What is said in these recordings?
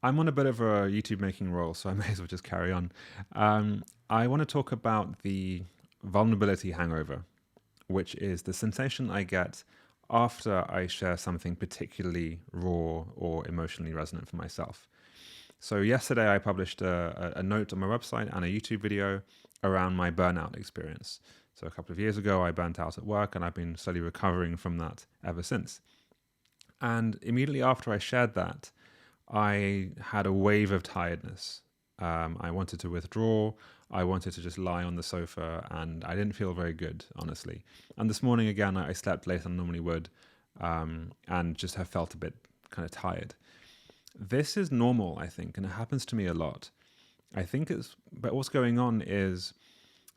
I'm on a bit of a YouTube making roll, so I may as well just carry on. I want to talk about the vulnerability hangover, which is the sensation I get after I share something particularly raw or emotionally resonant for myself. So, yesterday I published a note on my website and a YouTube video around my burnout experience. So, a couple of years ago, I burnt out at work and I've been slowly recovering from that ever since. And immediately after I shared that, I had a wave of tiredness. I wanted to withdraw. I wanted to just lie on the sofa, and I didn't feel very good, honestly. And this morning, again, I slept later than I normally would, and just have felt a bit kind of tired. This is normal, I think, and it happens to me a lot. But what's going on is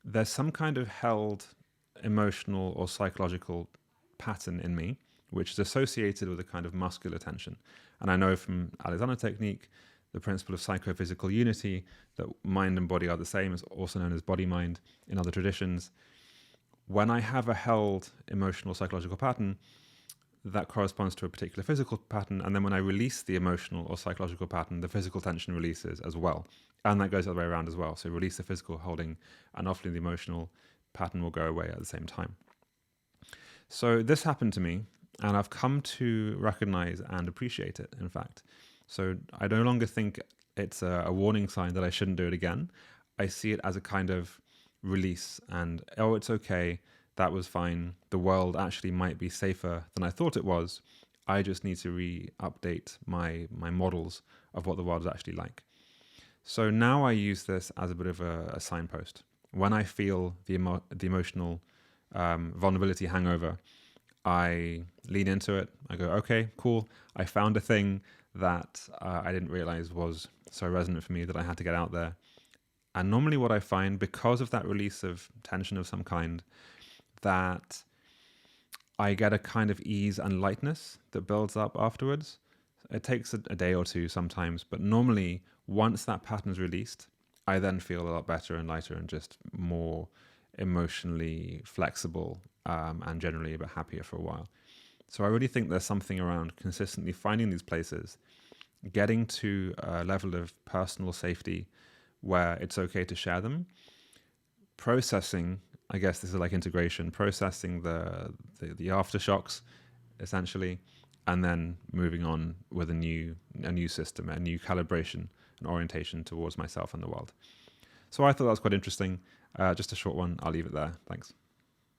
there's some kind of held emotional or psychological pattern in me, which is associated with a kind of muscular tension. And I know from Alexander technique, the principle of psychophysical unity, that mind and body are the same, is also known as body mind in other traditions. When I have a held emotional psychological pattern, that corresponds to a particular physical pattern. And then when I release the emotional or psychological pattern, the physical tension releases as well. And that goes the other way around as well. So release the physical holding, and often the emotional pattern will go away at the same time. So this happened to me, and I've come to recognize and appreciate it, in fact. So I no longer think it's a warning sign that I shouldn't do it again. I see it as a kind of release and, oh, it's okay. That was fine. The world actually might be safer than I thought it was. I just need to re-update my models of what the world is actually like. So now I use this as a bit of a signpost. When I feel the emotional vulnerability hangover, I lean into it. I go, okay, cool. I found a thing that I didn't realize was so resonant for me that I had to get out there. And normally what I find, because of that release of tension of some kind, that I get a kind of ease and lightness that builds up afterwards. It takes a day or two sometimes, but normally once that pattern is released, I then feel a lot better and lighter and just more emotionally flexible, and generally a bit happier for a while. So I really think there's something around consistently finding these places, getting to a level of personal safety where it's okay to share them, processing, I guess this is like integration, processing the aftershocks, essentially, and then moving on with a new system, a new calibration and orientation towards myself and the world. So I thought that was quite interesting. Just a short one. I'll leave it there. Thanks.